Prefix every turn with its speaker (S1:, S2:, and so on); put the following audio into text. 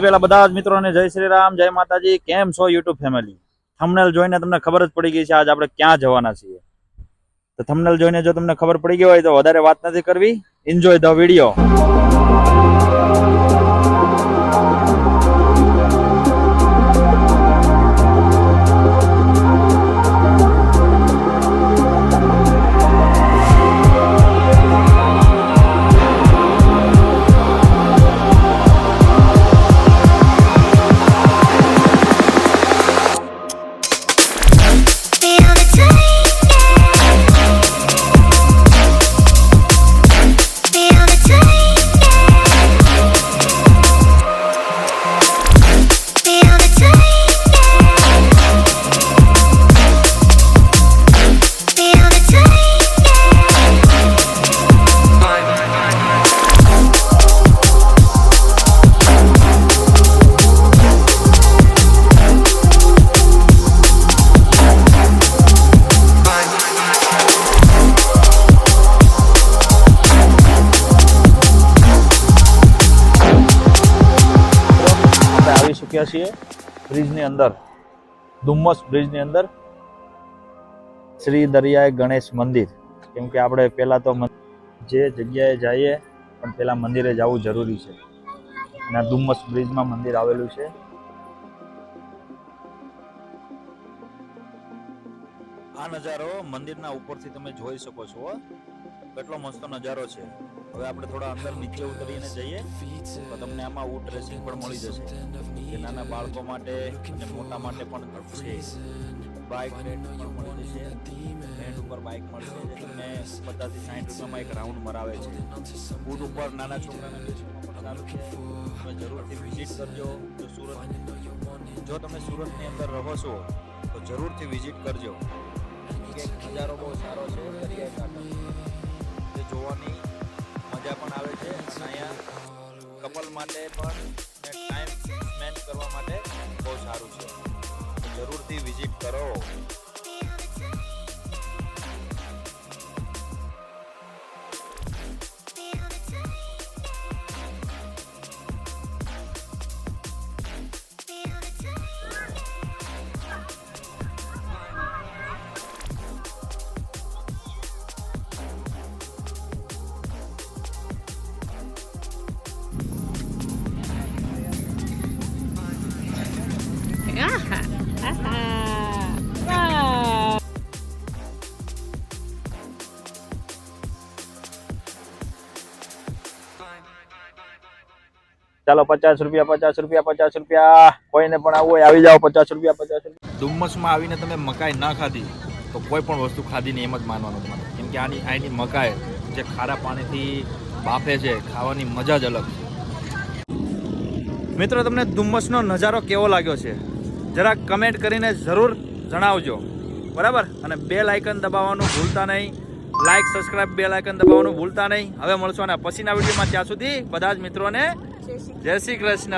S1: પેલા બધા જ મિત્રોને જય શ્રી રામ, જય માતાજી. કેમ છો યુટ્યુબ ફેમિલી? થંબનેલ જોઈને તમને ખબર જ પડી ગઈ છે આજ આપણે ક્યાં જવાના છીએ. તો થંબનેલ જોઈને જો તમને ખબર પડી ગઈ હોય તો વધારે વાત નથી કરવી, એન્જોય ધ વિડીયો. ચૂક્યા છીએ બ્રિજની અંદર, ડુમ્મસ બ્રિજની અંદર, શ્રી દરિયાઈ ગણેશ મંદિર. કેમ કે આપણે પહેલા તો જે જગ્યાએ જઈએ પણ પહેલા મંદિરે જવું જરૂરી છે. અને આ ડુમ્મસ બ્રિજમાં મંદિર આવેલું છે. આ નજારો મંદિરના ઉપરથી તમે જોઈ શકો છો. કેટલો મસ્ત નજારો છે. હવે આપણે થોડા અંદર નીચે ઉતરીને જઈએ તો તમને આમાં ઊંટ રેસિંગ પણ મળી જશે, જે નાના બાળકો માટે અને મોટા માટે પણ છે. બાઇક રેન્ટ પણ મળી જશે. રેન્ટ ઉપર બાઇક મળશે, જે તમને 50 થી 60 રૂપિયામાં એક રાઉન્ડ મરાવે છે. ઊંટ ઉપર નાના છોકરાને બેસવામાં પણ સારું છે. તમે જરૂરથી વિઝિટ કરજો. જો તમે સુરતની અંદર રહો છો તો જરૂરથી વિઝિટ કરજો. નજારો બહુ સારો છે. દરિયાઈ કાંઠો જે જોવાની મજા પણ આવે છે. અને અહીંયા કપલ માટે પણ ટાઈમ સ્પેન્ડ કરવા માટે બહુ સારું છે. જરૂરથી વિઝિટ કરો. ચાલો 50 રૂપિયા 50 રૂપિયા 50 રૂપિયા. કોઈને પણ આવવું હોય આવી જાઓ. 50 રૂપિયા 50 રૂપિયા. ડુમ્મસમાં આવીને તમે મકાઈ ના ખાધી તો કોઈ પણ વસ્તુ ખાધી નહીં, એમ જ માનવાનું તમારે. કેમ કે આની મકાઈ જે ખારા પાણીથી બાફે છે, ખાવાની મજા જ અલગ છે. મિત્રો, તમને ડુમ્મસનો નજારો કેવો લાગ્યો છે જરાક કમેન્ટ કરીને જરૂર જણાવજો, બરાબર? અને બેલ આઇકન દબાવવાનું ભૂલતા નહીં. લાઈક, સબસ્ક્રાઇબ, બેલ આઇકન દબાવવાનું ભૂલતા નહીં. હવે મળશું અને પછીના વિડીયોમાં. ત્યાં સુધી બધા જ મિત્રોને જય શ્રી કૃષ્ણ.